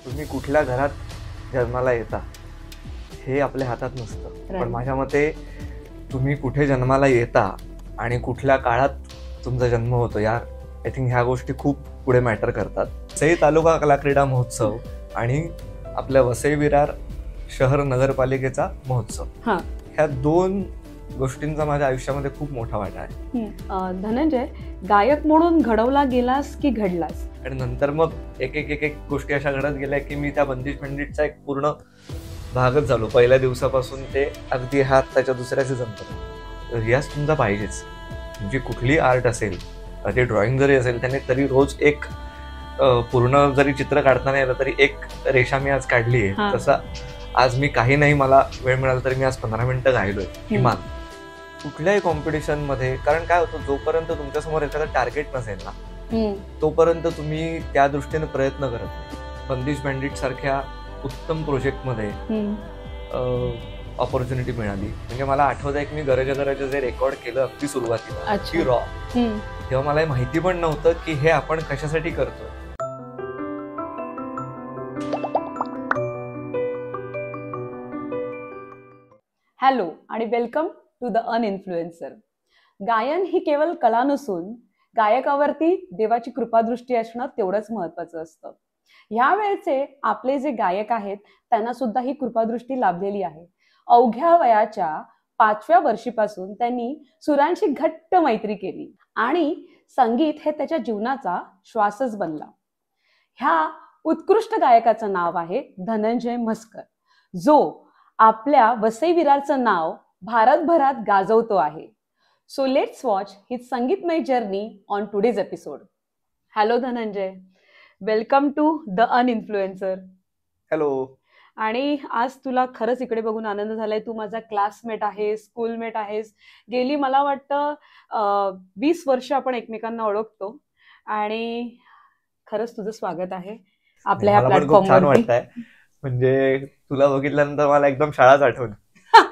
तुम्ही कुठल्या घरात जन्माला येता हे आपल्या हातात नसतं. पण माझ्या मते तुम्ही कुठे जन्माला येता आणि कुठल्या काळात तुमचा जन्म होतो या आय थिंक ह्या गोष्टी खूप पुढे मॅटर करतात. वसई तालुका कला क्रीडा महोत्सव आणि आपल्या वसई विरार शहर नगरपालिकेचा महोत्सव, ह्या दोन गोष्टींचा माझ्या आयुष्यामध्ये खूप मोठा वाटा आहे. धनंजय, गायक म्हणून घडवला गेलास की घडलास? आणि नंतर मग एक एक एक एक गोष्टी अशा घडत गेल्या की मी त्या बंदिश पंडितचा एक पूर्ण भागच झालो. पहिल्या दिवसापासून ते अगदी हा त्याच्या दुसऱ्या सीझनपर्यंत रियाज तुमचा पाहिजेच. म्हणजे कुठली आर्ट असेल, ते ड्रॉइंग जरी असेल त्याने तरी रोज एक पूर्ण जरी चित्र काढता नाही आलं तरी एक रेषा मी आज काढली आहे. तसं आज मी काही नाही, मला वेळ मिळाला तरी मी आज 15 मिनिटं गायलोय किमान कुठल्याही कॉम्पिटिशन मध्ये. कारण काय होतं, जोपर्यंत तुमच्यासमोर एखादं टार्गेट नसेल ना तोपर्यंत तुम्ही त्या दृष्टीने प्रयत्न करत नाही. बंदिश बँडिट सारख्या उत्तम प्रोजेक्टमध्ये ऑपॉर्च्युनिटी मिळाली. म्हणजे मला आठवत आहे की मी गरज जे रेकॉर्ड केलं अगदी सुरुवातीला अगदी रॉ, तेव्हा मला माहिती पण नव्हतं की हे आपण कशासाठी करतो. हॅलो आणि वेलकम टू द अनइन्फ्लुएन्सर. गायन ही केवळ कला नसून गायकावरती देवाची कृपादृष्टी असणं तेवढंच महत्वाचं असतं. ह्या वेळचे आपले जे गायक आहेत त्यांना सुद्धा ही कृपादृष्टी लाभलेली आहे. अवघ्या वयाच्या 5व्या वर्षीपासून त्यांनी सुरांशी घट्ट मैत्री केली आणि संगीत हे त्याच्या जीवनाचा श्वासच बनला. ह्या उत्कृष्ट गायकाचं नाव आहे धनंजय म्हस्कर, जो आपल्या वसई विरारचं नाव भारतभरात गाजवतो आहे. सो लेट्स वॉच हिज संगीतमय journey on today's episode. Hello Dhananjay, welcome to the Uninfluencer. Hello. आणि आज तुला खरंच इकडे बघून आनंद झालाय. तू माझा क्लासमेट आहेस, स्कूलमेट आहेस. गेली मला वाटतं 20 वर्ष आपण एकमेकांना ओळखतो आणि खरंच तुझं स्वागत आहे आपल्या ह्या प्लॅटफॉर्मवर. म्हणजे तुला बघितल्यानंतर मला एकदम शाळाच आठवली.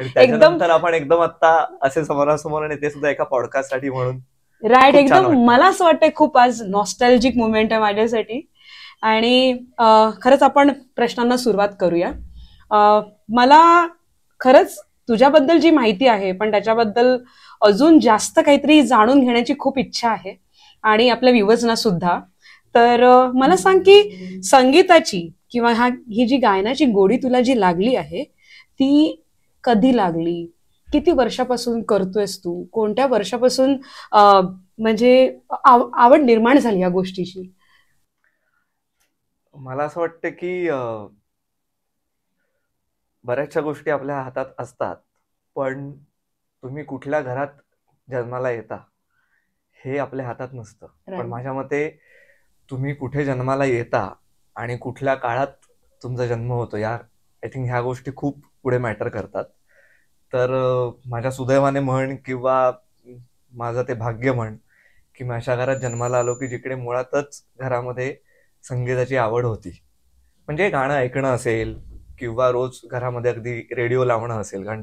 त्याच्यानंतर आपण एकदम आता असे समोरासमोर आणि ते सुद्धा एका पॉडकास्ट साठी म्हणून. राईट, एकदम मला असं वाटतंय खूप आज नॉस्टॅल्जिक मुवमेंट आहे माझ्यासाठी. आणि खरंच आपण प्रश्नांना सुरुवात करूया. मला खरंच तुझ्याबद्दल जी माहिती आहे पण त्याच्याबद्दल अजून जास्त काहीतरी जाणून घेण्याची खूप इच्छा आहे आणि आपल्या व्ह्यूअर्सना सुद्धा. तर मला सांग की संगीताची किंवा ही जी गायनाची गोडी तुला जी लागली आहे ती कधी लागली, किती वर्षापासून करतोयस तू, कोणत्या वर्षापासून म्हणजे आवड निर्माण झाली या गोष्टीची? मला असं वाटतं की बऱ्याचशा गोष्टी आपल्या हातात असतात, पण तुम्ही कुठल्या घरात जन्माला येता हे आपल्या हातात नसतं. पण माझ्या मते तुम्ही कुठे जन्माला येता आणि कुठल्या काळात तुमचा जन्म होतो या आय थिंक ह्या गोष्टी खूप पुढे मॅटर करतात. तर माझ्या सुदैवाने म्हण किंवा माझं ते भाग्य म्हण की मी अशा घरात जन्माला आलो की जिकडे मुळातच घरामध्ये संगीताची आवड होती. म्हणजे गाणं ऐकणं असेल किंवा रोज घरामध्ये अगदी रेडिओ लावणं असेल, कारण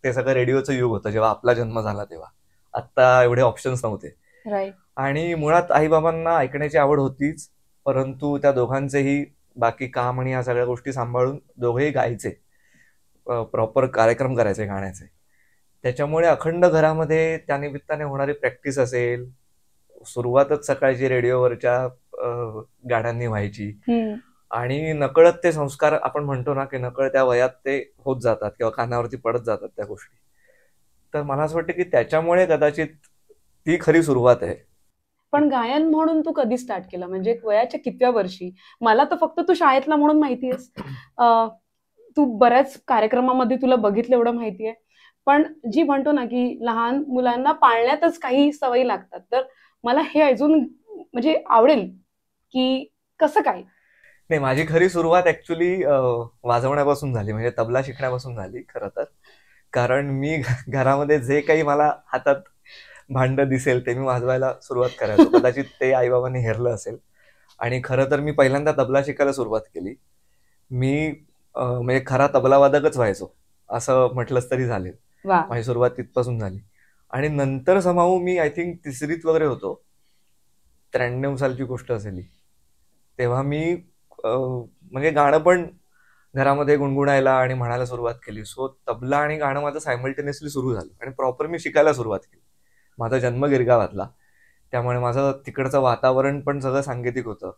ते सगळं रेडिओचं युग होतं जेव्हा आपला जन्म झाला तेव्हा. आत्ता एवढे ऑप्शन्स नव्हते. आणि मुळात आईबाबांना ऐकण्याची आवड होतीच, परंतु त्या दोघांचेही बाकी काम आणि या सगळ्या गोष्टी सांभाळून दोघेही गायचे, प्रॉपर कार्यक्रम करायचे गाण्याचे. त्याच्यामुळे अखंड घरामध्ये त्यानिमित्ताने होणारी प्रॅक्टिस असेल, सुरुवातच सकाळची रेडिओवरच्या गाण्यांनी व्हायची आणि नकळत ते संस्कार आपण म्हणतो ना की नकळत त्या वयात ते होत जातात किंवा कानावरती पडत जातात त्या गोष्टी. तर मला असं वाटतं की त्याच्यामुळे कदाचित ती खरी सुरुवात आहे. पण गायन म्हणून तू कधी स्टार्ट केलं, म्हणजे वयाच्या कितव्या वर्षी? मला तर फक्त तू शाळेतला म्हणून माहितीयेस, तू बऱ्याच कार्यक्रमामध्ये तुला बघितलं एवढं माहितीये. पण जी म्हणतो ना की लहान मुलांना पाळण्यातच काही सवयी लागतात, तर मला हे अजून म्हणजे आवडेल की कसं काय? नाही, माझी खरी सुरुवात ऍक्च्युली वाजवण्यापासून झाली, म्हणजे तबला शिकण्यापासून झाली खरं तर. कारण मी घरामध्ये जे काही मला हातात भांड दिसेल ते मी वाजवायला सुरुवात करायचो. कदाचित ते आईबाबांनी हेरलं असेल. आणि खरं तर मी पहिल्यांदा तबला शिकायला सुरुवात केली. मी म्हणजे खरा तबलावादकच व्हायचो असं म्हटलंच तरी चालेल. माझी सुरुवात तिथपासून झाली. आणि नंतर समाऊ मी आय थिंक 3रीत वगैरे होतो, 93 सालची गोष्ट असेल, तेव्हा मी म्हणजे गाणं पण घरामध्ये गुणगुणायला आणि म्हणायला सुरुवात केली. सो तबला आणि गाणं माझं सायमल्टेनियसली सुरू झालं आणि प्रॉपर मी शिकायला सुरुवात केली. माझा जन्म गिरगावातला, त्यामुळे माझं तिकडचं वातावरण पण सगळं सांगीतिक होतं.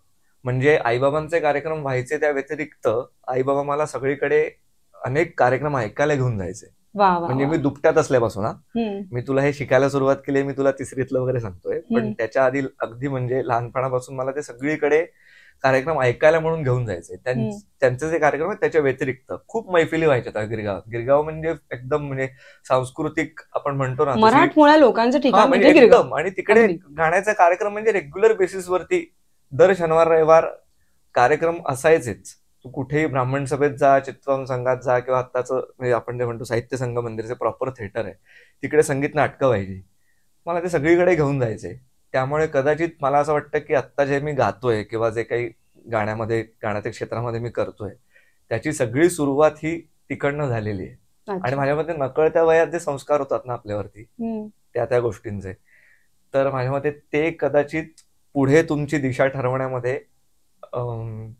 म्हणजे आईबाबांचे कार्यक्रम व्हायचे त्या व्यतिरिक्त आईबाबा मला सगळीकडे अनेक कार्यक्रम ऐकायला घेऊन जायचे. म्हणजे मी दुपट्यात असल्यापासून, मी तुला हे शिकायला सुरुवात केली, मी तुला तिसरीतलं वगैरे सांगतोय, पण त्याच्या आधी अगदी म्हणजे लहानपणापासून मला ते सगळीकडे कार्यक्रम ऐकायला म्हणून घेऊन जायचे. त्यांचे जे कार्यक्रम आहेत त्याच्या व्यतिरिक्त खूप मैफिली व्हायच्या गिरगावात. गिरगाव म्हणजे एकदम म्हणजे सांस्कृतिक आपण म्हणतो ना, मराठमोळ्या लोकांचं ठिकाण म्हणजे एकदम. आणि तिकडे गाण्याचा कार्यक्रम म्हणजे रेग्युलर बेसिसवरती दर शनिवार रविवार कार्यक्रम असायचेच. तू कुठेही ब्राह्मण सभेत जा, चित्तवन संघात जा, किंवा आत्ताचं म्हणजे आपण जे म्हणतो साहित्य संघ मंदिरचे प्रॉपर थिएटर आहे, तिकडे संगीत नाटकं व्हायची. मला ते सगळीकडे घेऊन जायचे. त्यामुळे कदाचित मला असं वाटतं की आत्ता जे मी गातोय किंवा जे काही गाण्याच्या क्षेत्रामध्ये मी करतोय, त्याची सगळी सुरुवात ही तिकडनं झालेली आहे. आणि माझ्यामध्ये नकळत्या वयात जे संस्कार होतात ना आपल्यावरती त्या गोष्टींचे, तर माझ्या मते ते कदाचित पुढे तुमची दिशा ठरवण्यामध्ये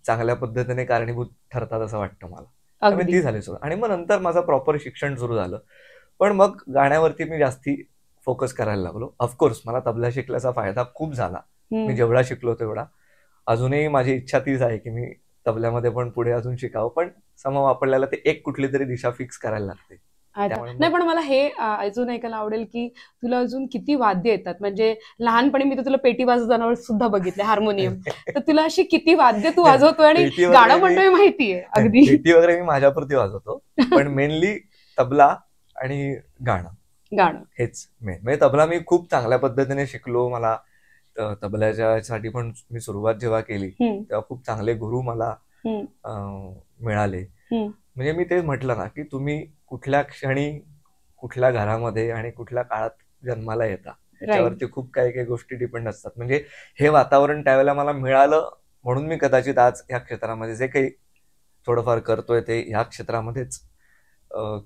चांगल्या पद्धतीने कारणीभूत ठरतात असं वाटतं मला. ती झाली सुरू. आणि मग नंतर माझं प्रॉपर शिक्षण सुरू झालं. पण मग गाण्यावरती मी जास्ती फोकस करायला लागलो. ऑफकोर्स मला तबला शिकल्याचा फायदा खूप झाला. मी जेवढा शिकलो तेवढा. अजूनही माझी इच्छा तीच आहे की मी तबल्यामध्ये पण पुढे अजून शिकावं, पण समोर आपल्याला ते एक कुठली तरी दिशा फिक्स करायला लागते. नाही, पण मला हे अजून ऐकायला आवडेल की तुला अजून किती वाद्य येतात. म्हणजे लहानपणी मी तर तुला पेटी वाजवताना सुद्धा बघितले, हार्मोनियम. तर तुला अशी किती वाद्य तू वाजवतोय आणि गाणं म्हणतोय माहितीये. अगदी पेटी वगैरे मी माझ्यापुरती वाजवतो, पण मेनली तबला आणि गाणं हेच मेन. म्हणजे तबला मी खूप चांगल्या पद्धतीने शिकलो. मला तबल्यासाठी पण मी सुरुवात जेव्हा केली तेव्हा खूप चांगले गुरु मला मिळाले. म्हणजे मी ते म्हटलं ना की तुम्ही कुठल्या क्षणी, कुठल्या घरामध्ये आणि कुठल्या काळात जन्माला येता त्याच्यावरती खूप काही गोष्टी डिपेंड असतात. म्हणजे हे वातावरण त्यावेळेला मला मिळालं म्हणून मी कदाचित आज ह्या क्षेत्रामध्ये जे काही थोडंफार करतोय ते ह्या क्षेत्रामध्येच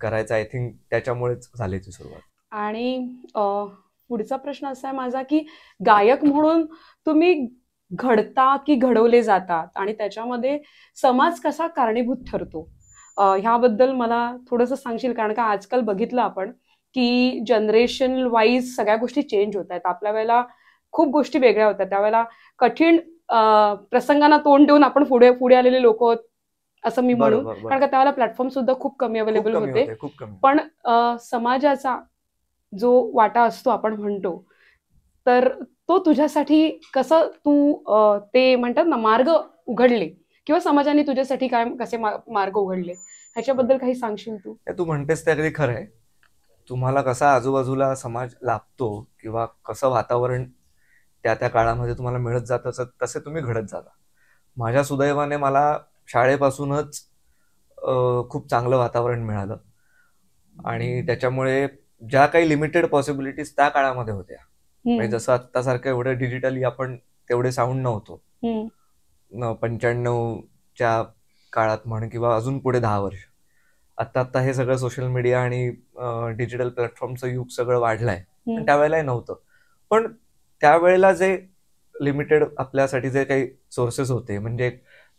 करायचं. आय थिंक त्याच्यामुळेच झाली ती सुरुवात. आणि पुढचा प्रश्न असा आहे माझा की गायक म्हणून तुम्ही घडता की घडवले जातात, आणि त्याच्यामध्ये समाज कसा कारणीभूत ठरतो, ह्याबद्दल मला थोडंसं सांगशील? कारण का आजकाल बघितलं आपण की जनरेशन वाईज सगळ्या गोष्टी चेंज होत आहेत. आपल्या वेळेला खूप गोष्टी वेगळ्या होत्या. त्यावेळेला कठीण प्रसंगांना तोंड देऊन आपण पुढे आलेले लोक असं मी म्हणून, कारण का त्यावेळेला प्लॅटफॉर्म सुद्धा खूप कमी अवेलेबल होते. पण समाजाचा जो वाटा असतो आपण म्हणतो, तर तो तुझ्यासाठी कसं तू ते म्हणतात ना मार्ग उघडले, किंवा समाजाने तुझ्यासाठी काय कसे मार्ग उघडले, ह्याच्याबद्दल काही सांगशील तू? तू म्हणतेस ते अगदी खरं आहे. तुम्हाला कसा आजूबाजूला समाज लाभतो किंवा कसं वातावरण त्या काळामध्ये तुम्हाला मिळत जातं तसे तुम्ही घडत जाता. माझ्या सुदैवाने मला शाळेपासूनच खूप चांगलं वातावरण मिळालं आणि त्याच्यामुळे ज्या काही लिमिटेड पॉसिबिलिटीज त्या काळामध्ये होत्या, म्हणजे जसं आत्तासारखं एवढं डिजिटली आपण तेवढे साऊंड नव्हतो 95च्या काळात म्हण, किंवा अजून पुढे 10 वर्ष. आता हे सगळं सोशल मीडिया आणि डिजिटल प्लॅटफॉर्मचं युग सगळं वाढलंय, पण त्यावेळेला नव्हतं. पण त्यावेळेला जे लिमिटेड आपल्यासाठी जे काही सोर्सेस होते, म्हणजे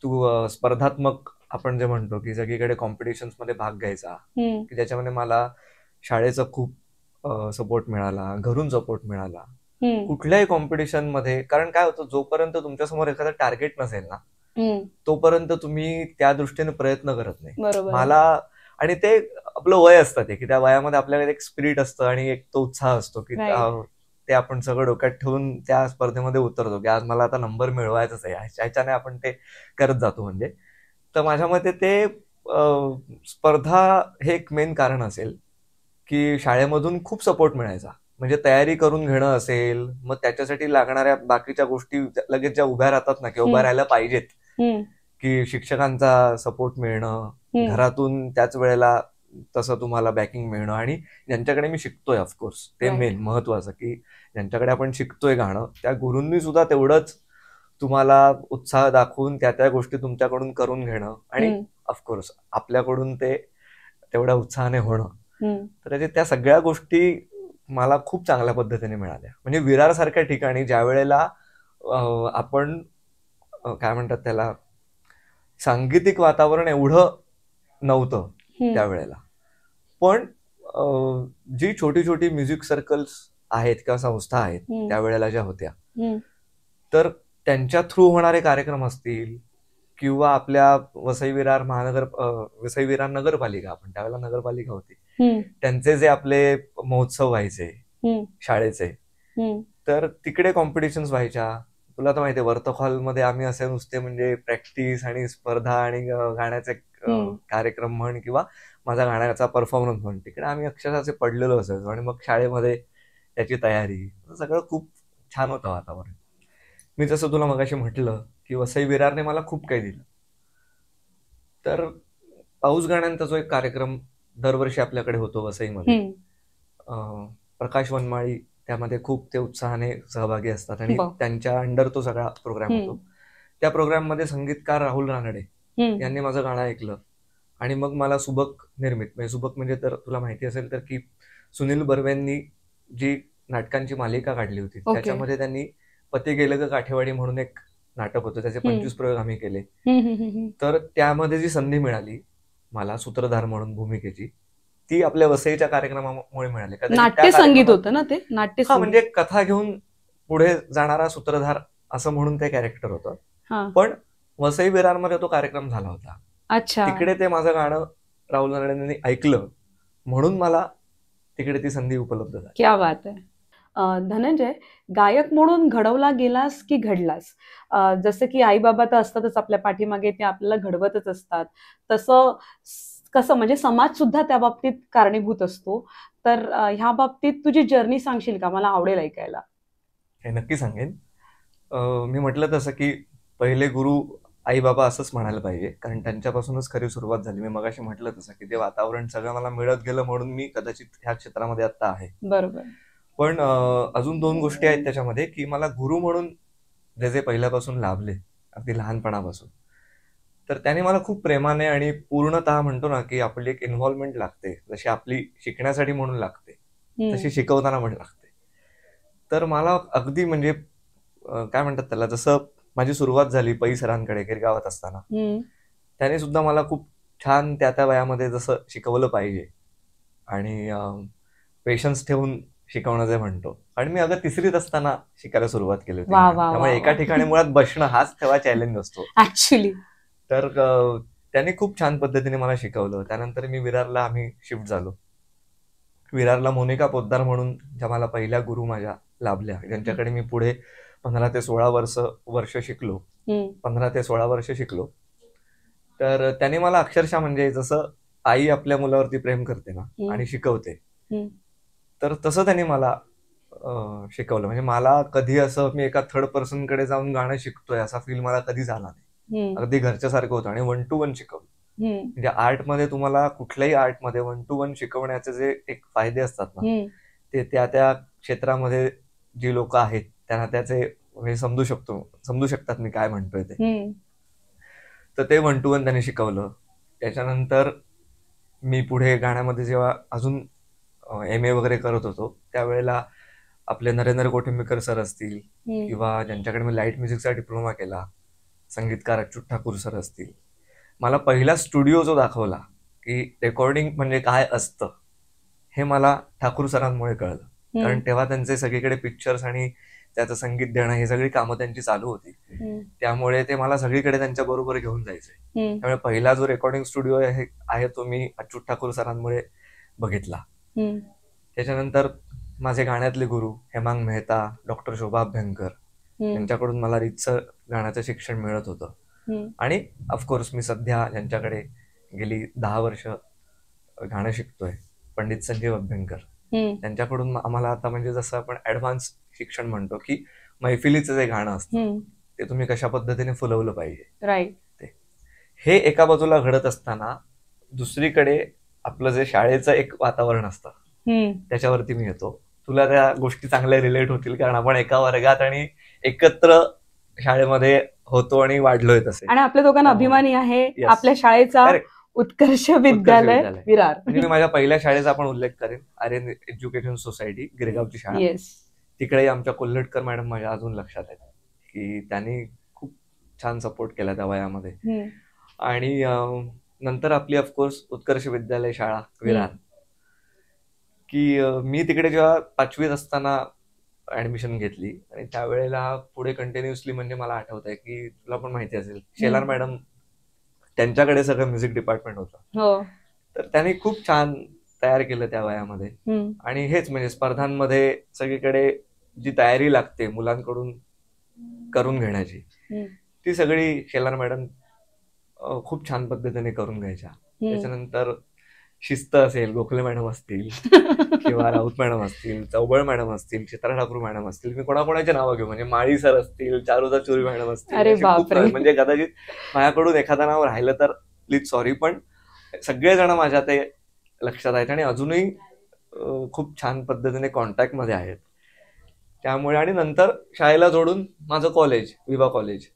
तू स्पर्धात्मक आपण जे म्हणतो की सगळीकडे कॉम्पिटिशन्स मध्ये भाग घ्यायचा, की ज्याच्यामध्ये मला शाळेचा खूप सपोर्ट मिळाला, घरून सपोर्ट मिळाला कुठल्याही कॉम्पिटिशन मध्ये. कारण काय होतं, जोपर्यंत तुमच्यासमोर एखादं टार्गेट नसेल ना तोपर्यंत तुम्ही त्या दृष्टीने प्रयत्न करत नाही. मला आणि ते आपलं वय असतं ते, की त्या वयामध्ये आपल्याला एक स्पिरिट असतं आणि एक तो उत्साह असतो की ते आपण सगळं डोक्यात ठेवून त्या स्पर्धेमध्ये उतरतो की आज मला आता नंबर मिळवायचाच आहे, ह्याच्याने आपण ते करत जातो. म्हणजे तर माझ्या मते ते स्पर्धा हे एक मेन कारण असेल की शाळेमधून खूप सपोर्ट मिळायचा. म्हणजे तयारी करून घेणं असेल, मग त्याच्यासाठी लागणाऱ्या बाकीच्या गोष्टी लगेच ज्या उभ्या राहतात ना, की उभ्या राहायला पाहिजेत, की शिक्षकांचा सपोर्ट मिळणं, घरातून त्याच वेळेला तसं तुम्हाला बॅकिंग मिळणं, आणि ज्यांच्याकडे मी शिकतोय ऑफकोर्स ते मेन महत्वाचं, की ज्यांच्याकडे आपण शिकतोय गाणं त्या गुरूंनी सुद्धा तेवढंच तुम्हाला उत्साह दाखवून त्या गोष्टी तुमच्याकडून करून घेणं, आणि ऑफकोर्स आपल्याकडून ते तेवढ्या उत्साहाने होणं. तर त्या सगळ्या गोष्टी मला खूप चांगल्या पद्धतीने मिळाल्या. म्हणजे विरार सारख्या ठिकाणी ज्या वेळेला आपण काय म्हणतात त्याला सांगीतिक वातावरण एवढं नव्हतं त्यावेळेला. पण जी छोटी छोटी म्युझिक सर्कल्स आहेत किंवा संस्था आहेत त्यावेळेला ज्या होत्या, तर त्यांच्या थ्रू होणारे कार्यक्रम असतील किंवा आपल्या वसई विरार नगरपालिका, आपण त्यावेळेला नगरपालिका होती, त्यांचे जे आपले महोत्सव व्हायचे शाळेचे, तर तिकडे कॉम्पिटिशन्स व्हायच्या. तुला तर माहितीये वर्तक हॉलमध्ये आम्ही असे नुसते म्हणजे प्रॅक्टिस आणि स्पर्धा आणि गाण्याचे कार्यक्रम म्हण किंवा माझा गाण्याचा परफॉर्मन्स म्हण, तिकडे आम्ही अक्षरशः पडलेलो असायचो. आणि मग शाळेमध्ये त्याची तयारी, सगळं खूप छान होतं वातावरण. मी जसं तुला मगाशी म्हटलं की वसई विरारने मला खूप काही दिलं. तर पाऊस गाण्यांचा जो एक कार्यक्रम दरवर्षी आपल्याकडे होतो वसईमध्ये, प्रकाश वनमाळी त्यामध्ये खूप ते उत्साहाने सहभागी असतात आणि त्यांच्या अंडर तो सगळा प्रोग्राम होतो. त्या प्रोग्राम मध्ये संगीतकार राहुल रानडे यांनी माझं गाणं ऐकलं आणि मग मला सुबक निर्मित, म्हणजे सुबक म्हणजे तर तुला माहिती असेल तर की सुनील बर्वेंनी जी नाटकांची मालिका काढली होती, त्याच्यामध्ये त्यांनी पती गेलं ग काठेवाडी म्हणून एक नाटक होतं, त्याचे 25 प्रयोग आम्ही केले. तर त्यामध्ये जी संधी मिळाली मला सूत्रधार म्हणून भूमिकेची, ती आपल्या वसईच्या कार्यक्रमामुळे मिळाली. नाट्य संगीत होतं ना ते, नाट्य म्हणजे कथा घेऊन पुढे जाणारा सूत्रधार असं म्हणून ते कॅरेक्टर होतं. पण वसई विरारमध्ये तो कार्यक्रम झाला होता. तिकडे ते माझं गाणं राहुल रानडेंनी ऐकलं म्हणून मला तिकडे ती संधी उपलब्ध झाली. क्या बात आहे. धनंजय, गायक म्हणून घडवला गेलास की घडलास? जसं की आई बाबा तर असतातच आपल्या पाठीमागे, ते आपल्याला घडवतच असतात, तसं कसं म्हणजे समाज सुद्धा त्या बाबतीत कारणीभूत असतो. तर ह्या बाबतीत तुझी जर्नी सांगशील का? मला आवडेल ऐकायला. हे नक्की सांगेन. मी म्हटलं तसं की पहिले गुरु आई बाबा असंच म्हणायला पाहिजे, कारण त्यांच्यापासूनच खरी सुरुवात झाली. मी मगाशी म्हटलं तसं की ते वातावरण सगळं मला मिळत गेलं म्हणून मी कदाचित ह्या क्षेत्रामध्ये आता आहे. बरोबर. पण अजून 2 गोष्टी आहेत त्याच्यामध्ये की मला गुरु म्हणून जे पहिल्यापासून लाभले, अगदी लहानपणापासून, तर त्याने मला खूप प्रेमाने आणि पूर्णतः म्हणतो ना की आपली एक इन्व्हॉल्वमेंट लागते, जशी आपली शिकण्यासाठी म्हणून लागते तशी शिकवताना पण लागते. तर मला अगदी म्हणजे काय म्हणतात त्याला, जसं माझी सुरुवात झाली पै सरांकडे गिरगावात असताना, त्याने सुद्धा मला खूप छान त्या वयामध्ये जसं शिकवलं पाहिजे आणि पेशन्स ठेवून शिकवणं जे म्हणतो. आणि मी अगं 3रीत असताना शिकायला सुरुवात केली होती, त्यामुळे एका ठिकाणी मुळात बसणं हाच तेव्हा चॅलेंज असतो ऍक्च्युली. तर त्याने खूप छान पद्धतीने मला शिकवलं. त्यानंतर मी विरारला आम्ही शिफ्ट झालो. विरारला मोनिका पोद्दार म्हणून ज्या मला पहिल्या गुरु माझ्या लाभल्या, ज्यांच्याकडे मी पुढे 15 ते 16 वर्ष शिकलो. 15 ते 16 वर्ष शिकलो. तर त्याने मला अक्षरशः म्हणजे जसं आई आपल्या मुलावरती प्रेम करते ना आणि शिकवते, तर तसं त्यांनी मला शिकवलं. म्हणजे मला कधी असं मी एका थर्ड पर्सन कडे जाऊन गाणं शिकतोय असा फील मला कधी झाला नाही. अगदी घरच्या सारखं होतं आणि 1 to 1 शिकवलं. म्हणजे आर्टमध्ये तुम्हाला कुठल्याही आर्टमध्ये 1 to 1 शिकवण्याचे जे एक फायदे असतात ना, ते त्या क्षेत्रामध्ये जी लोक आहेत त्यांना त्याचे म्हणजे समजू शकतात मी काय म्हणतोय ते. तर ते 1 to 1 त्यांनी शिकवलं. त्याच्यानंतर मी पुढे गाण्यामध्ये जेव्हा अजून MA वगैरे करत होतो, त्यावेळेला आपले नरेंद्र कोठिंबेकर सर असतील किंवा ज्यांच्याकडे मी लाईट म्युझिकचा डिप्लोमा केला, संगीतकार अच्युत ठाकूर सर असतील, मला पहिला स्टुडिओ जो दाखवला की रेकॉर्डिंग म्हणजे काय असतं हे मला ठाकूर सरांमुळे कळलं. कारण तेव्हा त्यांचे सगळीकडे पिक्चर्स आणि त्याचं संगीत देणं हे सगळी कामं त्यांची चालू होती. त्यामुळे ते मला सगळीकडे त्यांच्या बरोबर घेऊन जायचे. त्यामुळे पहिला जो रेकॉर्डिंग स्टुडिओ आहे तो मी अच्युत ठाकूर सरांमुळे बघितला. त्याच्यानंतर माझे गाण्यातले गुरु हेमांग मेहता, डॉक्टर शोभा अभ्यंकर यांच्याकडून मला रीतसर गाण्याचं शिक्षण मिळत होतं. आणि ऑफकोर्स मी सध्या ज्यांच्याकडे गेली 10 वर्ष गाणं शिकतोय, पंडित संजीव अभ्यंकर, त्यांच्याकडून आम्हाला आता म्हणजे जसं आपण ऍडव्हान्स शिक्षण म्हणतो की मैफिलीचं जे गाणं असतं ते तुम्ही कशा पद्धतीने फुलवलं पाहिजे, राईट, हे एका बाजूला घडत असताना दुसरीकडे आपलं जे शाळेचं एक वातावरण असतं त्याच्यावरती मी येतो. तुला त्या गोष्टी चांगल्या रिलेट होतील कारण आपण एका वर्गात आणि एकत्र शाळेमध्ये होतो आणि वाढलोय तसे. आणि आपल्या दोघांना अभिमानी आहे आपल्या शाळेचा उत्कर्ष विद्यालय विरार. म्हणजे मी माझ्या पहिल्या शाळेचा पण उल्लेख करेन, आर्यन एज्युकेशन सोसायटी गिरगावची शाळा. तिकडे आमच्या कोल्हटकर मॅडम माझ्या अजून लक्षात आहेत की त्यांनी खूप छान सपोर्ट केला त्या वयामध्ये. आणि नंतर आपली ऑफकोर्स उत्कर्ष विद्यालय शाळा विरार, की मी तिकडे जेव्हा 5वीत असताना ऍडमिशन घेतली आणि त्यावेळेला पुढे कंटिन्युअसली म्हणजे मला आठवत आहे की तुला पण माहिती असेल शेलार मॅडम, त्यांच्याकडे सगळं म्युझिक डिपार्टमेंट होतं. तर त्यांनी खूप छान तयार केलं त्या वयामध्ये. आणि हेच म्हणजे स्पर्धांमध्ये सगळीकडे जी तयारी लागते मुलांकडून करून घेण्याची, ती सगळी शेलार मॅडम खूप छान पद्धतीने करून घ्यायच्या. त्याच्यानंतर शिस्त असेल, गोखले मॅडम असतील किंवा राऊत मॅडम असतील, चौबळ मॅडम असतील, चित्रा ठाकूर मॅडम असतील, मी कोणाकोणाचे नावं घेऊ म्हणजे माळी सर असतील, चारुदा चोरी मॅडम असतील, म्हणजे कदाचित माझ्याकडून एखादा नाव राहिलं तर प्लीज सॉरी, पण सगळेजण माझ्या ते लक्षात आहेत आणि अजूनही खूप छान पद्धतीने कॉन्टॅक्ट मध्ये आहेत. त्यामुळे आणि नंतर शाळेला जोडून माझं कॉलेज, विभा कॉलेज,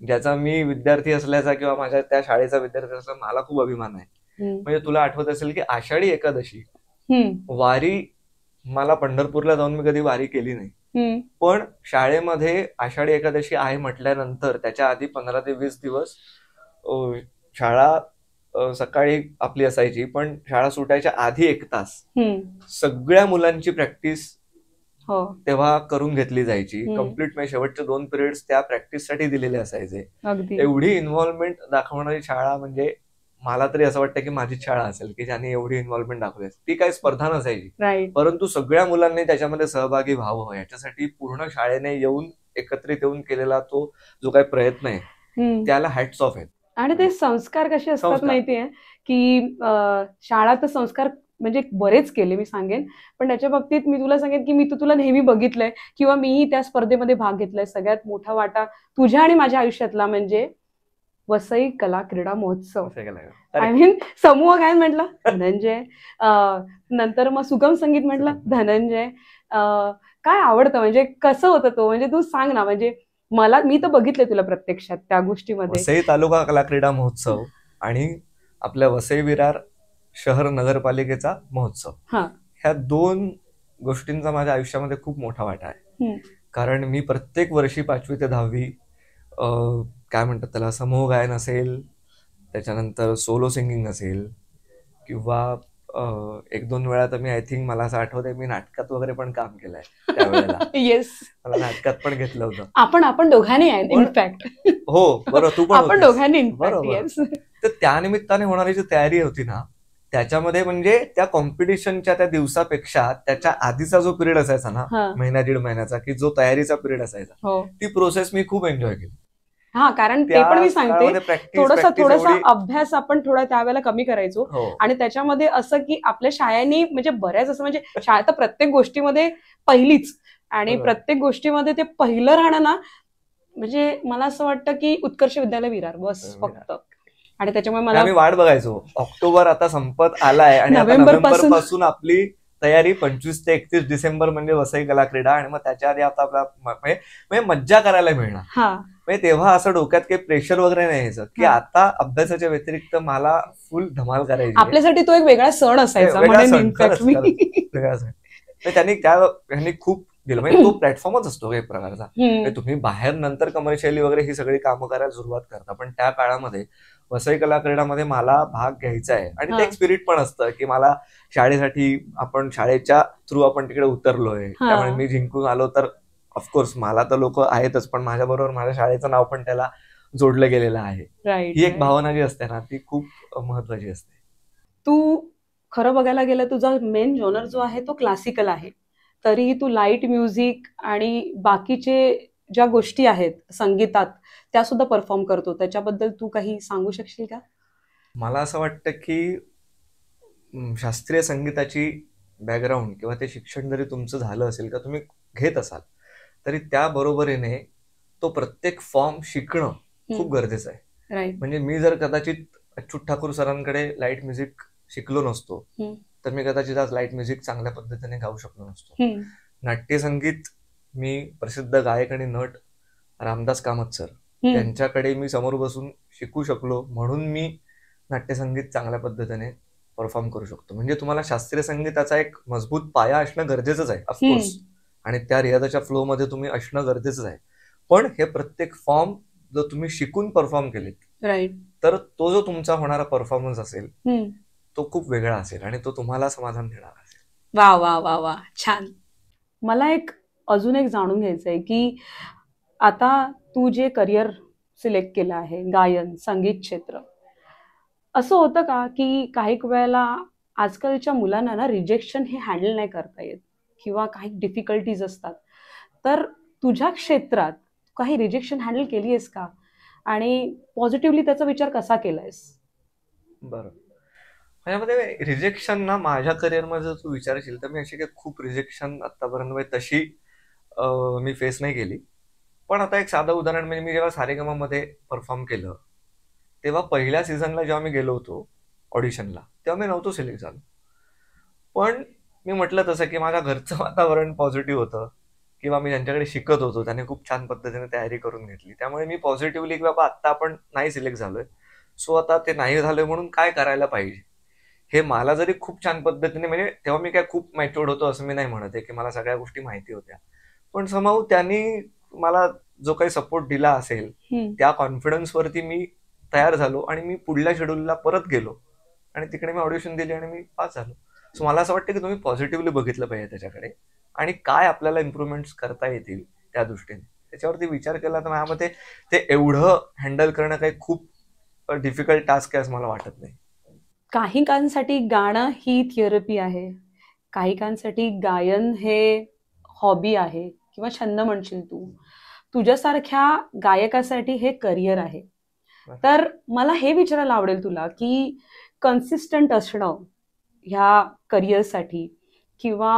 ज्याचा मी विद्यार्थी असल्याचा किंवा माझ्या त्या शाळेचा विद्यार्थी असल्याचा मला खूप अभिमान आहे. म्हणजे तुला आठवत असेल की आषाढी एकादशी वारी, मला पंढरपूरला जाऊन मी कधी वारी केली नाही, पण शाळेमध्ये आषाढी एकादशी आहे म्हटल्यानंतर त्याच्या आधी 15 ते 20 दिवस शाळा सकाळी आपली असायची, पण शाळा सुटायच्या आधी 1 तास सगळ्या मुलांची प्रॅक्टिस तेव्हा करून घेतली जायची. कम्प्लीट म्हणजे शेवटचे 2 पिरियड्स त्या प्रॅक्टिससाठी दिलेले असायचे. एवढी इन्व्हॉल्वमेंट दाखवणारी शाळा म्हणजे मला तरी असं वाटतं की माझीच शाळा असेल की ज्यांनी एवढी इन्व्हॉल्वमेंट दाखवली. ती काही स्पर्धा नसायची, परंतु सगळ्या मुलांनी त्याच्यामध्ये सहभागी व्हावं याच्यासाठी पूर्ण शाळेने येऊन एकत्रित येऊन केलेला तो जो काही प्रयत्न आहे त्याला हॅट्स ऑफ आहेत. आणि ते संस्कार कसे असतात माहितीये की शाळा तर संस्कार म्हणजे बरेच केले मी सांगेन, पण त्याच्या बाबतीत मी तुला सांगेन की मी तुला नेहमी बघितलंय किंवा मीही त्या स्पर्धेमध्ये भाग घेतलाय. सगळ्यात मोठा वाटा तुझ्या आणि माझ्या आयुष्यातला म्हणजे वसई कला क्रीडा महोत्सव. आय मीन समूह गायन म्हटलं धनंजय, नंतर मग सुगम संगीत म्हटलं धनंजय. काय आवडतं म्हणजे कसं होतं तो, म्हणजे तू सांग ना. म्हणजे मला, मी तर बघितलंय तुला प्रत्यक्षात त्या गोष्टीमध्ये. वसई तालुका कला क्रीडा महोत्सव आणि आपल्या वसई विरार शहर नगरपालिकेचा महोत्सव, ह्या 2 गोष्टींचा माझ्या आयुष्यामध्ये खूप मोठा वाटा आहे. कारण मी प्रत्येक वर्षी 5वी ते 10वी काय म्हणतात त्याला, समूह गायन असेल, त्याच्यानंतर सोलो सिंगिंग असेल, किंवा 1-2 वेळा तर मी आय थिंक मला असं आठवतंय मी नाटकात वगैरे पण काम केलंय त्यावेळेला. येस, मला नाटकात पण घेतलं होतं. आपण दोघांनी इनफॅक्ट. हो बरोबर, तू पण आपण दोघांनी. बरोबर. तर त्या निमित्ताने होणारी जी तयारी होती ना, त्याच्यामध्ये म्हणजे त्या कॉम्पिटिशनच्या त्या दिवसापेक्षा त्याच्या आधीचा जो पिरियड असायचा ना, महिना 1.5 महिन्याचा, की जो तयारीचा पिरियड असायचा, ती प्रोसेस मी खूप एन्जॉय केली. कारण ते पण मी सांगते, थोडासा अभ्यास आपण थोडा त्यावेळेला कमी करायचो. आणि त्याच्यामध्ये असं की आपल्या शाळेनी म्हणजे बऱ्याच असं म्हणजे शाळा तर प्रत्येक गोष्टीमध्ये पहिलीच, आणि प्रत्येक गोष्टीमध्ये ते पहिलं राहणं ना, म्हणजे मला असं वाटतं की उत्कर्ष विद्यालय विरार बस फक्त. आणि त्याच्यामुळे मला आम्ही वाट बघायचो. ऑक्टोबर आता संपत आलाय आणि नोव्हेंबर पासून आपली तयारी 25 ते 31 डिसेंबर म्हणजे वसई कला क्रीडा, आणि मग त्याच्या आधी आता आपला म्हणजे मज्जा करायला मिळणार. म्हणजे तेव्हा असं डोक्यात काही प्रेशर वगैरे नाही यायचं की आता अभ्यासाच्या व्यतिरिक्त मला फुल धमाल करायची. आपल्यासाठी तो एक वेगळा सण असायचा. त्यांनी खूप दिलं, म्हणजे तो प्लॅटफॉर्मच असतो एक प्रकारचा. तुम्ही बाहेर नंतर कमर्शियली वगैरे ही सगळी कामं करायला सुरुवात करता, पण त्या काळामध्ये वसई कला क्रीडामध्ये मला भाग घ्यायचा आहे. आणि ते एक स्पिरिट पण असतं की मला शाळेसाठी, आपण शाळेच्या थ्रू आपण तिकडे उतरलोय, त्यामुळे मी जिंकून आलो तर ऑफकोर्स मला तर लोक आहेतच, पण माझ्या बरोबर माझ्या शाळेचं नाव पण त्याला जोडलं गेलेलं आहे. ही एक भावना जी असते ना, ती खूप महत्वाची असते. तू खरं बघायला गेलं तुझा मेन जॉनर जो आहे तो क्लासिकल आहे, तरीही तू लाईट म्युझिक आणि बाकीचे ज्या गोष्टी आहेत संगीतात त्या सुद्धा परफॉर्म करतो. त्याच्याबद्दल तू काही सांगू शकशील का? मला असं वाटतं की शास्त्रीय संगीताची बॅकग्राऊंड किंवा ते शिक्षण जरी तुमचं झालं असेल का तुम्ही घेत असाल, तरी त्या बरोबरीने तो प्रत्येक फॉर्म शिकणं खूप गरजेचं आहे. म्हणजे मी जर कदाचित अच्युत ठाकूर सरांकडे लाईट म्युझिक शिकलो नसतो तर मी कदाचित आज लाईट म्युझिक चांगल्या पद्धतीने गाऊ शकलो नसतो. नाट्यसंगीत मी प्रसिद्ध गायक आणि नट रामदास कामत सर त्यांच्याकडे मी समोर बसून शिकू शकलो, म्हणून मी नाट्यसंगीत चांगल्या पद्धतीने परफॉर्म करू शकतो. म्हणजे तुम्हाला शास्त्रीय संगीताचा एक मजबूत पाया असणं गरजेचंच आहे ऑफकोर्स, आणि त्या रियाजाच्या फ्लो मध्ये तुम्ही असणं गरजेचंच आहे. पण हे प्रत्येक फॉर्म जर तुम्ही शिकून परफॉर्म केलेत राईट. तर तो जो तुमचा होणारा परफॉर्मन्स असेल तो खूप वेगळा असेल आणि तो तुम्हाला समाधान देणार असेल. वा वा वा वा, छान. मला अजून एक जाणून घ्यायचंय की आता तू जे करिअर सिलेक्ट केलं आहे, गायन, संगीत क्षेत्र, असं होतं का की काही वेळेला आजकालच्या मुलांना ना रिजेक्शन हे हँडल नाही करता येत किंवा काही डिफिकल्टीज असतात, तर तुझ्या क्षेत्रात काही रिजेक्शन हँडल केली आहेस का आणि पॉझिटिव्हली त्याचा विचार कसा केलायस? बरं, माझ्यामध्ये रिजेक्शन ना माझ्या करिअरमध्ये जर तू विचारशील तर मी अशी काही खूप रिजेक्शन आतापर्यंत तशी मी फेस नाही केली. पण आता एक साधं उदाहरण म्हणजे मी जेव्हा सारेगमामध्ये परफॉर्म केलं तेव्हा पहिल्या सीझनला जेव्हा मी गेलो होतो ऑडिशनला तेव्हा मी नव्हतो सिलेक्ट झालो. पण मी म्हटलं तसं की माझ्या घरचं वातावरण पॉझिटिव्ह होतं किंवा मी ज्यांच्याकडे शिकत होतो त्याने खूप छान पद्धतीने तयारी करून घेतली, त्यामुळे मी पॉझिटिव्हली की बाबा आत्ता आपण नाही सिलेक्ट झालोय, सो आता ते नाही झालोय म्हणून काय करायला पाहिजे हे मला जरी खूप छान पद्धतीने, म्हणजे तेव्हा मी काय खूप मॅच्युअर्ड होतो असं मी नाही म्हणत आहे की मला सगळ्या गोष्टी माहिती होत्या, पण समहाऊ त्यांनी मला जो काही सपोर्ट दिला असेल त्या कॉन्फिडन्सवरती मी तयार झालो आणि मी पुढल्या शेड्यूलला परत गेलो आणि तिकडे मी ऑडिशन दिली आणि मी पास झालो. सो मला असं वाटतं की तुम्ही पॉझिटिव्हली बघितलं पाहिजे त्याच्याकडे आणि काय आपल्याला इम्प्रुव्हमेंट्स करता येतील त्या दृष्टीने त्याच्यावरती विचार केला तर माझ्यामध्ये ते एवढं हँडल करणं काही खूप डिफिकल्ट टास्क आहे असं मला वाटत नाही. काही काहींसाठी गाणं ही थेरपी आहे, काही काहींसाठी गायन हे हॉबी आहे किंवा छंद म्हणशील तू, तुझ्यासारख्या गायकासाठी हे करिअर आहे. तर मला हे विचारायला आवडेल तुला की कन्सिस्टंट असणं ह्या करिअरसाठी किंवा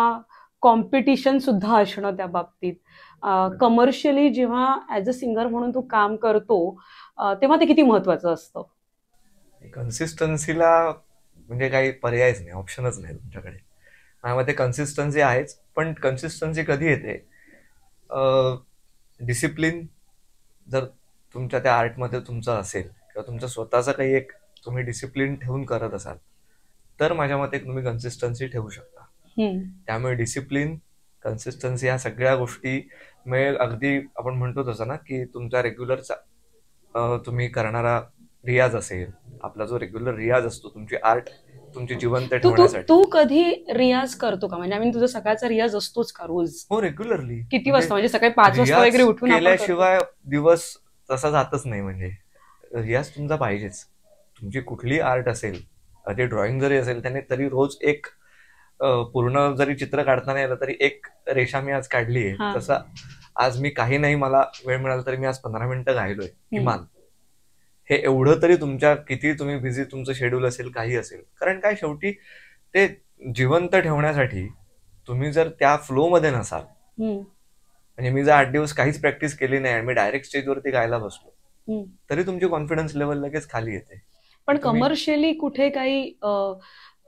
कॉम्पिटिशन सुद्धा असणं त्या बाबतीत, कमर्शियली जेव्हा ॲज अ सिंगर म्हणून तू काम करतो तेव्हा ते किती महत्वाचं असतं? कन्सिस्टन्सीला म्हणजे काही पर्यायच नाही, ऑप्शनच नाही तुमच्याकडे. माझ्यामध्ये कन्सिस्टन्सी आहेच, पण कन्सिस्टन्सी कधी येते, डिसिप्लिन जर तुमच्या त्या आर्टमध्ये तुमचं असेल किंवा तुमचं स्वतःचं काही एक तुम्ही डिसिप्लिन ठेवून करत असाल तर माझ्या मते तुम्ही कन्सिस्टन्सी ठेवू शकता. त्यामुळे डिसिप्लिन, कन्सिस्टन्सी या सगळ्या गोष्टी म्हणजे अगदी आपण म्हणतो तसं ना की तुमचा रेग्युलर तुम्ही करणारा रियाज असेल, आपला जो रेग्युलर रियाज असतो, तुमची आर्ट तुमची जिवंत ठेवण्यासाठी. तू कधी रियाज करतो का? म्हणजे तुझा सकाळचा रियाज असतोच का रोज? हो, रेग्युलरली. किती वाजता? म्हणजे सकाळी 5 वाजता वगैरे उठून केल्याशिवाय दिवस तसा जातच नाही. म्हणजे रियाज तुमचा पाहिजेच. तुमची कुठली आर्ट असेल, ते ड्रॉइंग जरी असेल त्याने तरी रोज एक पूर्ण जरी चित्र काढता नाही आलं तरी एक रेषा मी आज काढली आहे, तसं आज मी काही नाही, मला वेळ मिळाला तरी मी आज 15 मिनिटं गायलोय किमान. हे एवढं तरी तुमच्या किती तुम्ही बिझी तुमचं शेड्यूल असेल काही असेल, कारण काय शेवटी ते जिवंत ठेवण्यासाठी तुम्ही जर त्या फ्लो मध्ये नसाल, म्हणजे मी जर 8 दिवस काहीच प्रॅक्टिस केली नाही आणि मी डायरेक्ट स्टेजवरती गायला बसलो तरी तुमची कॉन्फिडन्स लेवल लगेच खाली येते. पण कमर्शियली कुठे काही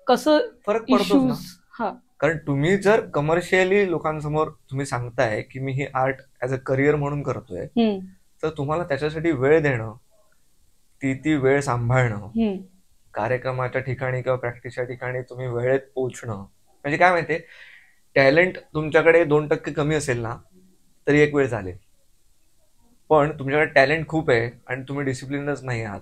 कसं फरक पडतो ना, कारण तुम्ही जर कमर्शियली लोकांसमोर तुम्ही सांगताय की मी ही आर्ट ऍज अ करिअर म्हणून करतोय, तर तुम्हाला त्याच्यासाठी वेळ देणं, ती वेळ सांभाळणं, कार्यक्रमाच्या ठिकाणी किंवा प्रॅक्टिसच्या ठिकाणी तुम्ही वेळेत पोहोचणं, म्हणजे काय माहितीये, टॅलेंट तुमच्याकडे 2% कमी असेल ना तरी एक वेळ चालेल, पण तुमच्याकडे टॅलेंट खूप आहे आणि तुम्ही डिसिप्लिनच नाही आहात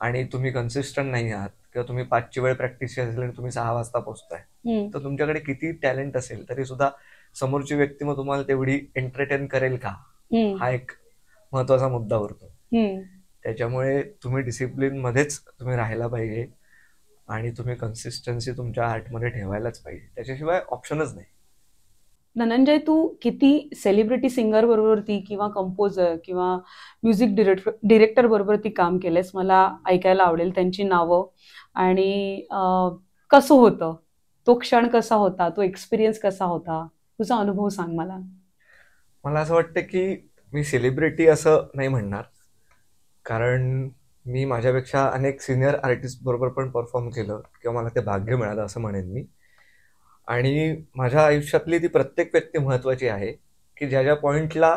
आणि तुम्ही कन्सिस्टंट नाही आहात किंवा तुम्ही 5ची वेळ प्रॅक्टिस असेल आणि तुम्ही 6 वाजता पोहोचताय, तर तुमच्याकडे किती टॅलेंट असेल तरी सुद्धा समोरची व्यक्ती मग तुम्हाला तेवढी एंटरटेन करेल का, हा एक महत्वाचा मुद्दा उरतो. त्याच्यामुळे तुम्ही डिसिप्लिन मध्येच तुम्ही राहायला पाहिजे आणि तुम्ही कन्सिस्टन्सी तुमच्या आर्टमध्ये ठेवायलाच पाहिजे, त्याच्याशिवाय ऑप्शनच नाही. धनंजय, तू किती सेलिब्रिटी सिंगर बरोबरती किंवा कंपोजर किंवा म्युझिक डिरेक्टर बरोबरती काम केलंयस, मला ऐकायला आवडेल त्यांची नावं. आणि कसं होतं तो क्षण, कसा होता तो एक्सपिरियन्स, कसा होता तुझा अनुभव, सांग मला. मला असं वाटतं की मी सेलिब्रिटी असं नाही म्हणणार, कारण मी माझ्यापेक्षा अनेक सिनियर आर्टिस्ट बरोबर पण परफॉर्म केलं किंवा मला ते भाग्य मिळालं असं म्हणेन मी. आणि माझ्या आयुष्यातली ती प्रत्येक व्यक्ती महत्वाची आहे की ज्या ज्या पॉइंटला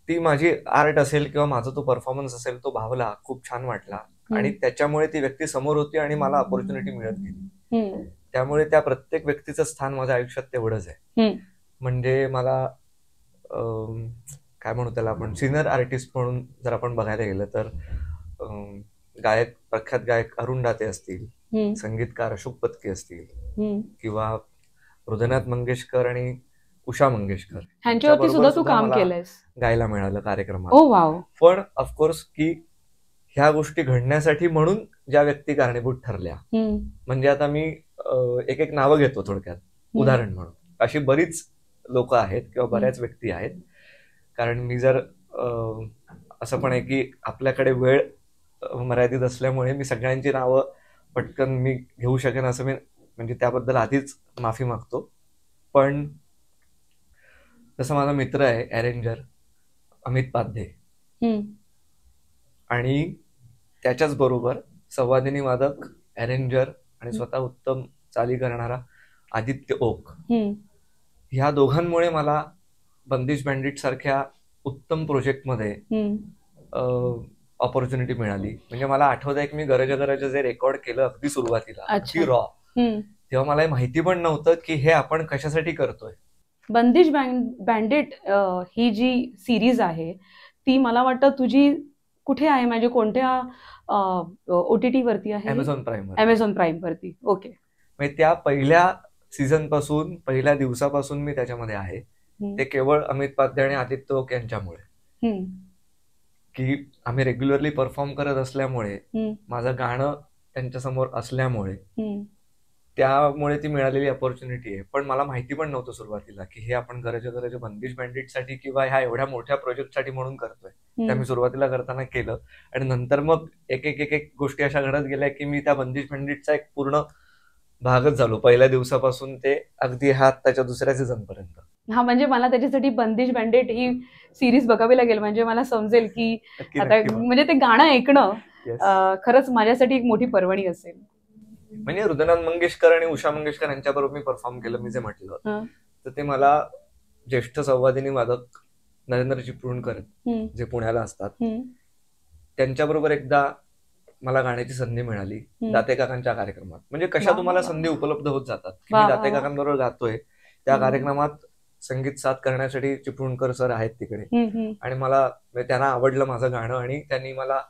ती माझी आर्ट असेल किंवा माझा तो परफॉर्मन्स असेल तो भावला, खूप छान वाटला आणि त्याच्यामुळे ती व्यक्ती समोर होती आणि मला ऑपॉर्च्युनिटी मिळत गेली. त्यामुळे त्या प्रत्येक व्यक्तीचं स्थान माझ्या आयुष्यात तेवढंच आहे. म्हणजे मला काय म्हणू त्याला आपण, सिनियर आर्टिस्ट म्हणून जर आपण बघायला गेलं तर गायक, प्रख्यात गायक अरुण दाते असतील, संगीतकार अशोक पत्की असतील, किंवा हृदयनाथ मंगेशकर आणि उषा मंगेशकर ह्यांच्यावरती सुद्धा तू काम केलंयस, गायला मिळालं कार्यक्रमात. ओ वाव. पण ऑफकोर्स की ह्या गोष्टी घडण्यासाठी म्हणून ज्या व्यक्ती कारणीभूत ठरल्या, म्हणजे आता मी एक एक नावं घेतो थोडक्यात उदाहरण म्हणून. अशी बरीच लोक आहेत किंवा बऱ्याच व्यक्ती आहेत, कारण मी जर असं पण आहे की आपल्याकडे वेळ मर्यादित असल्यामुळे मी सगळ्यांची नावं पटकन मी घेऊ शकेन असं मी, म्हणजे त्याबद्दल आधीच माफी मागतो. पण जसं माझा मित्र आहे अरेंजर अमित पाध्ये, आणि त्याच्याच बरोबर संवादिनी वादक, अरेंजर आणि स्वतः उत्तम चाली करणारा आदित्य ओक, ह्या दोघांमुळे मला बंदिश बँडिट सारख्या उत्तम प्रोजेक्टमध्ये ऑपॉर्च्युनिटी मिळाली. म्हणजे मला आठवत आहे की मी गरजा गरजा जे रेकॉर्ड केलं अगदी सुरुवातीला, अगदी रॉ, तेव्हा मला माहिती पण नव्हतं की हे आपण कशासाठी करतोय. बंदिश बँडिट ही जी सिरीज आहे ती मला वाटतं तुझी कुठे आहे, म्हणजे कोणत्या OTT वरती आहे? अमेझॉन प्राईम वरती. ओके. म्हणजे त्या पहिल्या सीझन पासून, पहिल्या दिवसापासून मी त्याच्यामध्ये आहे. ते केवळ अमित पाध्ये आणि आदित्य ओक यांच्यामुळे, की आम्ही रेग्युलरली परफॉर्म करत असल्यामुळे, माझं गाणं त्यांच्यासमोर असल्यामुळे, त्यामुळे ती मिळालेली अपॉर्च्युनिटी आहे. पण मला माहिती पण नव्हतं सुरुवातीला की हे आपण गरजा बंदिश बँडिटसाठी किंवा ह्या एवढ्या मोठ्या प्रोजेक्टसाठी म्हणून करतोय. त्या मी सुरुवातीला करताना केलं, आणि नंतर मग एक एक गोष्टी अशा घडत गेल्या की मी त्या बंदिश बँडिटचा एक पूर्ण भागच झालो, पहिल्या दिवसापासून ते अगदी आत्ताच्या दुसऱ्या सीझन पर्यंत. हा, म्हणजे मला त्याच्यासाठी बंदिश बँडिट ही सिरीज बघावी लागेल, म्हणजे मला समजेल की आता, म्हणजे ते गाणं ऐकणं खरंच माझ्यासाठी एक मोठी पर्वणी असेल. म्हणजे हृदयनाथ मंगेशकर आणि उषा मंगेशकर यांच्याबरोबर मी परफॉर्म केलं, मी जे म्हटलं, तर ते मला ज्येष्ठ संवादिनी वादक नरेंद्र चिपळूणकर जे पुण्याला असतात, त्यांच्याबरोबर एकदा मला गाण्याची संधी मिळाली दाते काकांच्या कार्यक्रमात. म्हणजे कशा तुम्हाला संधी उपलब्ध होत जातात. मी दाते काकांबरोबर गातोय, त्या कार्यक्रमात संगीत साथ करण्यासाठी चिपळूणकर सर आहेत तिकडे, आणि मला त्यांना आवडलं माझं गाणं, आणि त्यांनी मला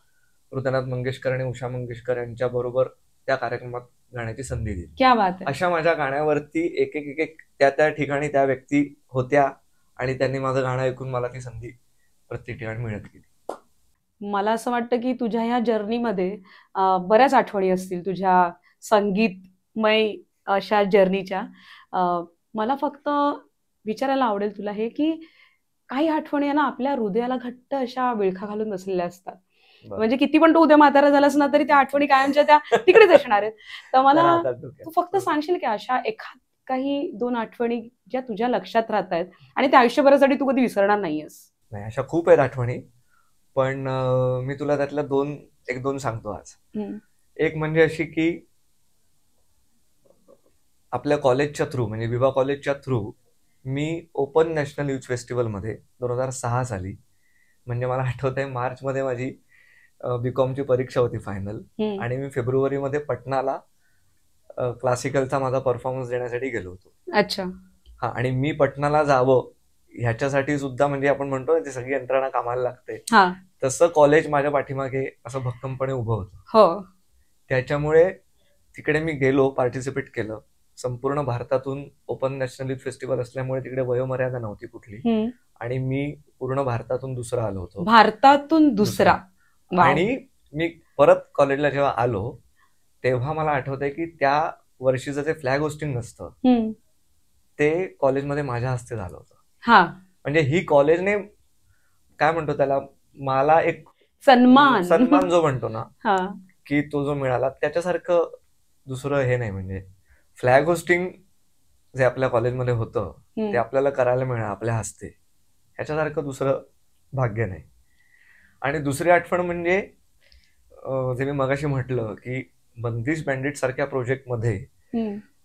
हृदयनाथ मंगेशकर आणि उषा मंगेशकर यांच्या बरोबर त्या कार्यक्रमात गाण्याची संधी दिली. क्या बात आहे. अशा माझ्या गाण्यावरती एक एक त्या ठिकाणी त्या व्यक्ती होत्या, आणि त्यांनी माझं गाणं ऐकून मला ती संधी प्रत्येक ठिकाणी मिळत गेली. मला असं वाटतं की तुझ्या ह्या जर्नीमध्ये बऱ्याच आठवणी असतील तुझ्या संगीतमय अशा जर्नीच्या. मला फक्त विचारायला आवडेल तुला हे की काही आठवणी ना आपल्या हृदयाला घट्ट अशा विळखा घालून बसलेल्या असतात. म्हणजे किती पण तू उद्या म्हातारा झालास ना तरी त्या आठवणी कायमच्या त्या तिकडेच असणार आहेत. तर मला तू फक्त सांगशील की अशा काही 2 आठवणी ज्या तुझ्या लक्षात राहत आहेत आणि त्या आयुष्यभरासाठी तू कधी विसरणार नाहीयेस? नाही, अशा खूप आहेत आठवणी, पण मी तुला त्यातल्या एक दोन सांगतो आज. एक म्हणजे अशी की आपल्या कॉलेजच्या थ्रू, म्हणजे विभा कॉलेजच्या थ्रू मी ओपन नॅशनल यूथ फेस्टिवल मध्ये 2006 साली, म्हणजे मला आठवत आहे मार्चमध्ये माझी बीकॉमची परीक्षा होती फायनल, आणि मी फेब्रुवारीमध्ये पटनाला क्लासिकलचा माझा परफॉर्मन्स देण्यासाठी गेलो होतो. अच्छा. हा, आणि मी पटनाला जावं ह्याच्यासाठी सुद्धा, म्हणजे आपण म्हणतो ना ती सगळी यंत्रणा कामाला लागते, तसं कॉलेज माझ्या पाठीमागे असं भक्कमपणे उभं होतं. त्याच्यामुळे तिकडे मी गेलो, पार्टिसिपेट केलं. संपूर्ण भारतातून ओपन नॅशनल यूथ फेस्टिवल असल्यामुळे तिकडे वयोमर्यादा नव्हती कुठली, आणि मी पूर्ण भारतातून दुसरा आलो होतो. भारतातून दुसरा. आणि मी परत कॉलेजला जेव्हा आलो तेव्हा मला आठवतंय की त्या वर्षीचं जे फ्लॅग होस्टिंग असतं ते कॉलेजमध्ये माझ्या हस्ते झालं होतं. म्हणजे ही कॉलेजने काय म्हणतो त्याला, मला एक सन्मान जो म्हणतो ना की तो जो मिळाला, त्याच्यासारखं दुसरं हे नाही. म्हणजे फ्लॅग होस्टिंग जे आपल्या कॉलेजमध्ये होतं ते आपल्याला करायला मिळालं आपल्या हस्ते, ह्याच्यासारखं दुसरं भाग्य नाही. आणि दुसरी आठवण म्हणजे जे मी मगाशी म्हटलं की बंदिश बँडिट सारख्या प्रोजेक्टमध्ये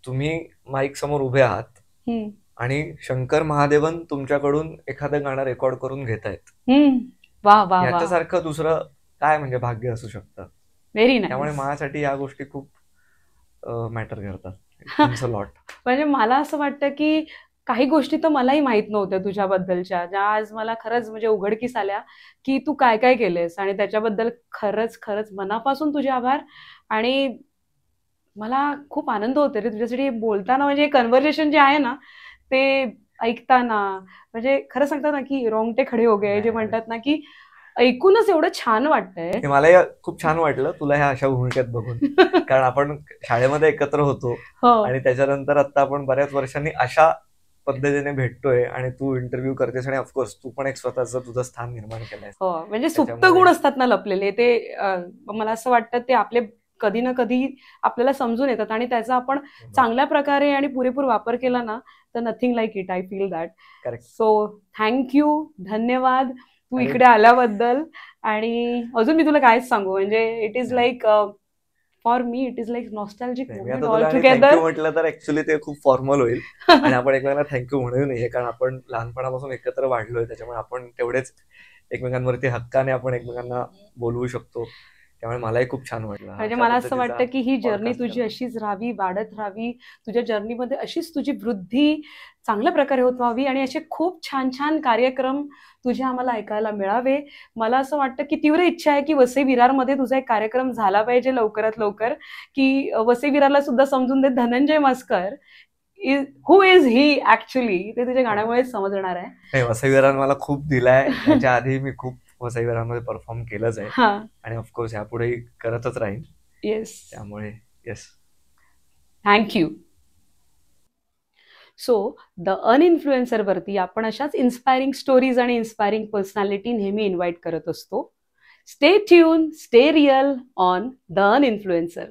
तुम्ही माईक समोर उभे आहात आणि शंकर महादेवन तुमच्याकडून एखादं गाणं रेकॉर्ड करून घेतायत, याच्यासारखं दुसरं काय म्हणजे भाग्य असू शकतं. त्यामुळे माझ्यासाठी या गोष्टी खूप मॅटर करतात. म्हणजे मला असं वाटतं की काही गोष्टी तर मलाही माहित नव्हत्या तुझ्याबद्दलच्या, ज्या आज मला खरंच म्हणजे उघडकीस आल्या की तू काय काय केलेस, आणि त्याच्याबद्दल खरंच खरंच मनापासून तुझे आभार. आणि मला खूप आनंद होतो रे तुझ्यासाठी बोलताना, म्हणजे कन्व्हर्सेशन जे आहे ना ते ऐकताना, म्हणजे खरं सांगतात ना की रोंगटे खडे हो गए, जे म्हणतात ना की ऐकूनच एवढं छान वाटतंय. हे मलाही खूप छान वाटलं तुला ह्या अशा भूमिकेत बघून, कारण आपण शाळेमध्ये एकत्र होतो हो आणि त्याच्यानंतर आता आपण बऱ्याच वर्षांनी अशा पद्धतीने भेटतोय आणि तू इंटरव्ह्यू करतेस आणि ऑफकोर्स तू पण एक स्वतःचं तुझं स्थान निर्माण केलंय. हो, म्हणजे सुप्त गुण असतात ना लपलेले, ते मला असं वाटतं ते आपले कधी ना कधी आपल्याला समजून येतात, आणि त्याचा आपण चांगल्या प्रकारे आणि पुरेपूर वापर केला ना तर nothing like it, I feel that. Correct. So thank you, धन्यवाद तू इकडे आल्याबद्दल. आणि अजून मी तुला कायच सांगू, म्हणजे it is like for me it is like nostalgic moment all together. म्हटलं तर ऍक्च्युली ते खूप फॉर्मल होईल आणि आपण एकमेकांना थँक्यू म्हणू नये, कारण आपण लहानपणापासून एकत्र वाढलोय, त्याच्यामुळे आपण तेवढेच एकमेकांवरती हक्काने आपण एकमेकांना बोलवू शकतो. त्यामुळे मलाही खूप छान वाटलं. म्हणजे मला असं वाटतं की ही जर्नी तुझी अशीच राहावी, वाढत राहावी, तुझ्या जर्नीमध्ये अशीच तुझी वृद्धी चांगल्या प्रकारे होत व्हावी, आणि असे खूप छान छान कार्यक्रम तुझे आम्हाला ऐकायला मिळावे. मला असं वाटतं की तीव्र इच्छा आहे की वसई विरारमध्ये तुझा एक कार्यक्रम झाला पाहिजे लवकरात लवकर, की वसई विरारला सुद्धा समजून दे Dhananjay Maskar who is he actually, ते तुझ्या गाण्यामुळे समजणार आहे. वसई विरार मला खूप दिलाय, त्याच्या आधी मी खूप वसई विरारमध्ये परफॉर्म केलंच आहे आणि ऑफकोर्स यापुढेही करतच राहील. येस, त्यामुळे yes, thank you. So the Uninfluencer वरती आपण अशाच इन्स्पायरिंग स्टोरीज आणि इन्स्पायरिंग पर्सनॅलिटी नेहमी इन्व्हाइट करत असतो. Stay tune, stay real on the अनइन्फ्लुएन्सर.